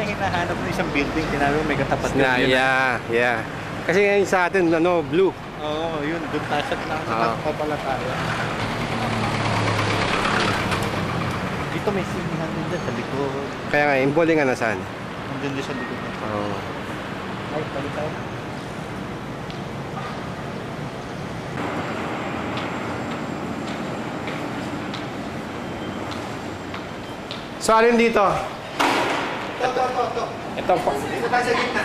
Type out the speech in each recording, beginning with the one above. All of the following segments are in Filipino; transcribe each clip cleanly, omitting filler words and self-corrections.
na hinahanap ng isang building. Tinabi mo may katapat Na, yun. yeah. Kasi ngayon sa atin, ano, blue. Oo, yun. Doon tasat lang. Sa pala tayo. Dito may sinihan din dyan sa likod. Kaya nga, yung bowling nga nasaan? Nandun din sa likod. Oo. Ay, balik tayo. So, alin dito? Ito. Ito po. Dito tayo sa gitna.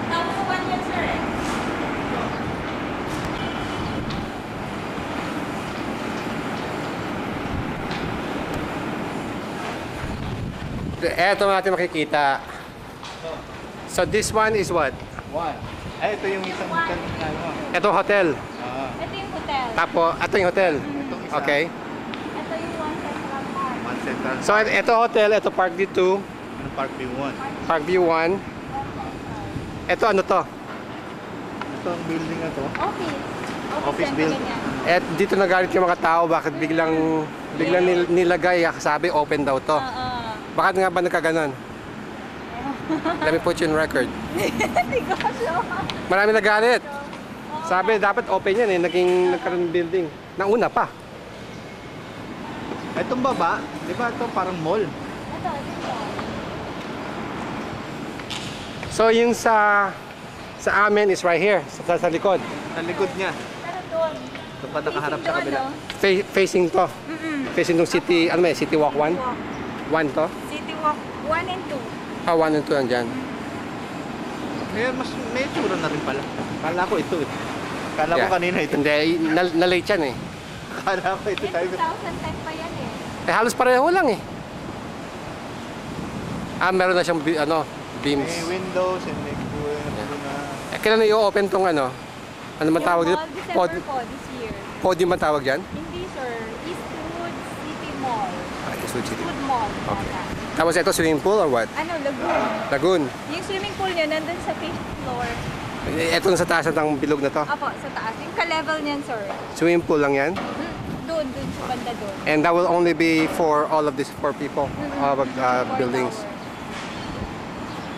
Tapos sa one yan, sir, eh. Eto natin makikita. So, this one is what? One. Ay, ito yung isang kanina. Ito hotel. Ito yung hotel. Tapos, ito yung hotel. Itong isa. Okay. Ito yung one central park. One central. So, ito hotel, ito Parkview 2, Ano, Parkview 1. Parkview 1. Ito ano to? Ito ang building na to. Office. Office yan, building. ganyan. Dito nagalit yung mga tao, bakit biglang nilagay, sabi open daw to. Oo. Bakit nga ba nagkaganon? Let me put you in record. Hindi ko alam. Marami nagalit. Sabi dapat open yan nagkaroon ng building. Nauna pa. Itong baba, di ba ito parang mall? Ito, dito. So yung sa amin is right here, sa likod. Sa likod niya. Pero doon. Ito pa nakaharap sa Facing kabila. doon, no? Facing to. Facing tong city, ano may City Walk 1? Walk. 1 to? City Walk 1 and 2. 1 and 2 andyan. May tsura na rin pala. Kala ko ito eh. Kala ko kanina ito. Hindi, na-late yan eh. Kala ko ito tayo. 2010 pa yan eh. Halos pareho lang eh. Meron na siyang beams. May windows and may Kailan na i-open tong ano? Ano man tawag dito? December po, this year. Podium man tawag dyan? Hindi, sir. Eastwood City Mall. Eastwood City. Eastwood Mall. Okay. Tapos ito swimming pool or what? Ano, lagoon. Lagoon. Yung swimming pool niya nandun sa 5th floor. Ito sa taas ng bilog na to. Apo, sa taas. Yung ka-level niyan, sir. Swimming pool lang yan. Doon sa banda doon. And that will only be for all of these 4 people. All of buildings.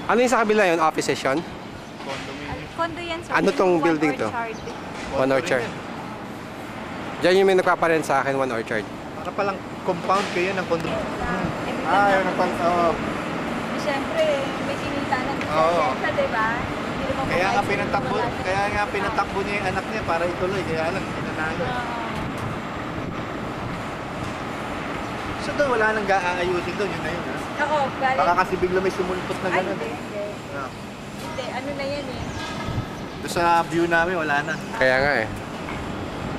Ano yung sa kabila yun? Office session? Condo yan, sir. Ano tong Yung building to? One Orchard. Diyan yung may nagpaparent sa akin, One Orchard. Para palang compound kayo ng condo. Yun ang pala. Oo. Siyempre, may kinita ng Oo. siyempre, di ba? Hindi naman Kaya nga pumayag pinatakbo, sa kaya nga pinatakbo niya yung anak niya para ituloy. Kaya lang, pinanalo. So doon, wala nang aayusin doon. Yun na yun, ha? Oo, galing. Baka kasi bigla may sumulpot na Ay, gano'n. hindi. Hindi. Ah. Hindi, ano na yan eh. Doon sa view namin, wala na. Kaya nga eh.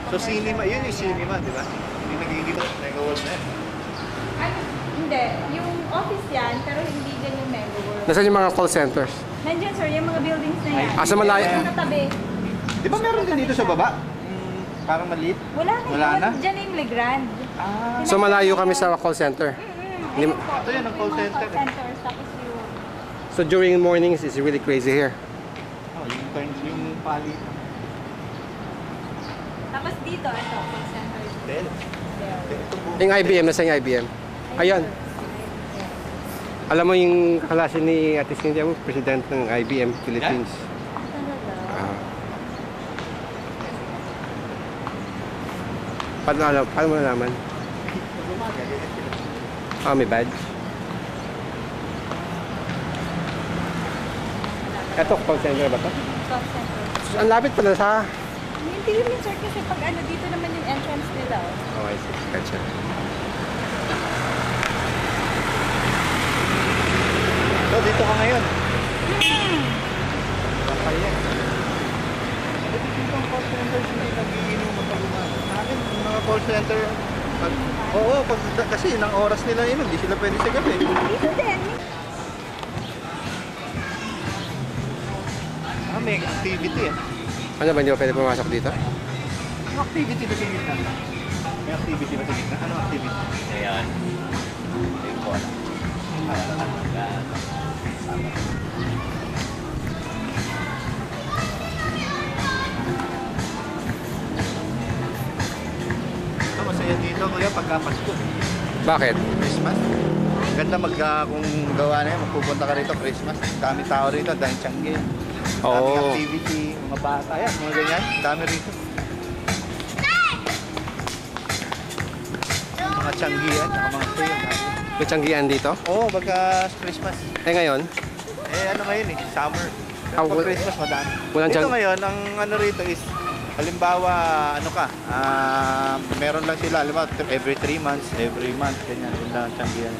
So cinema, yun yung cinema, di ba? Hindi nagiging nag-wall na yan. Ay, hindi. Yung office yan, pero hindi dyan yung mega world. Nasaan yung mga call centers? Nandiyan, sir, yung mga buildings na yan. Sa malayo? Yung natabi. Di ba meron din dito sa baba? Parang maliit. Wala na Wala yun. na? Diyan na yung Legrand. So malayo kami sa call center. Ayun po. Ito yun, ang call center. Call centers, tapos yung... So during mornings, it's really crazy here. Oh, yung turns, yung pali. Tapos dito, ito, call centers. Del. There. Yung IBM, nasaan yung IBM? Ayun. Alam mo yung kaklase ni Ate Cynthia, president ng IBM Philippines. Talaga. Paano mo nalaman? May badge. Ito, call center ba ito? Call centers. Ang lapit pala sa... Hindi rin sir kasi pag ano dito naman yung entrance nila. Oh, I see. Gotcha. So, dito ka ngayon. Bakal yan. Dito ang call center, hindi nagiinom magkaguman. Namin, yung mga call center, kasi ng oras nila yun, hindi sila pwede sa gabi. Dito din. May activity eh. Ano ba, hindi ba pwede pumasok dito? May activity ba sa gitna? May activity ba sa gitna? Ano activity? Ayan. Hindi ko alam. Masaya dito kuya pagka Pasko. Bakit? Christmas. Ganda kung gawa na yan, magpupunta ka rito Christmas. Dami tao rito, dahil Changi. Daming Oo. activity, mga bata yan, mga ganyan. Dami rito. Mga Changi yan, saka mga sayo. May tiyanggian dito? Oo, pagka Christmas. Eh ngayon? Ano ngayon summer. Ah, Pero pag Christmas, madami. walang Dito Chang- ngayon, ang ano rito is, halimbawa, meron lang sila, halimbawa, every 3 months, every month, ganyan, yun lang ang Changi yan.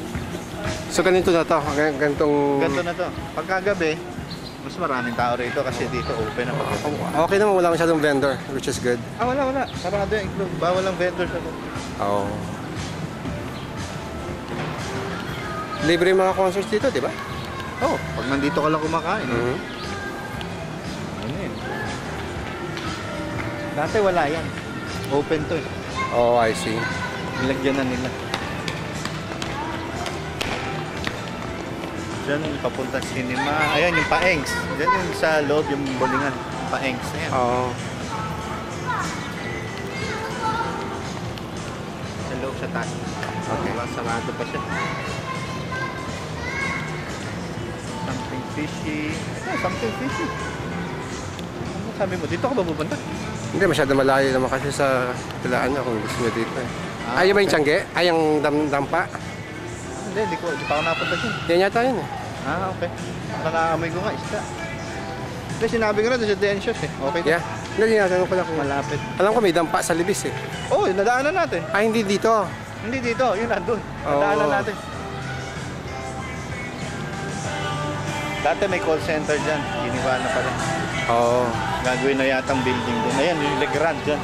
So ganito na to, ganitong... Ganito na to. Pagkagabi, mas maraming tao rito kasi dito open na pagkagabi. Okay naman, wala masyadong vendor, which is good. Wala. Sarado yung club. Bawal ang vendors ako. Oo. Libre yung mga concerts dito, di ba? Pag nandito ka lang kumakain. Mhm. Ano yun? Dati wala yan. Open to eh. Oh, I see. Nilagyan na nila. Diyan, papunta cinema. Ayan, yung Paengs. Diyan yung sa loob, yung bolingan. Paengs na yan. Oo. Sa loob, sa taas. Okay. Sarado pa siya. Something fishy. Something fishy. Ano sabi mo? Dito ka ba pupunta? Hindi, masyado malayo naman kasi sa Tilaan na kung gusto nyo dito eh. Ay, ba yung tiyangge? Ay, yung dampa? Hindi pa ako napunta dyan. Yan yata yun eh. Okay. Nakaamoy ko nga, isda. Hindi, sinabi ko na doon sa Densios eh. Okay to. Yeah. Hindi, tinatanong ko lang kung... Malapit. Alam ko may dampa sa Libis eh. Nadaanan natin. Ay, hindi dito. Hindi dito, yun nandun. Oo. Nadaanan natin. Dati may call center dyan. Giniba na pala. Oo. Gagawin na yatang building din. Ayan, yung Legrand dyan.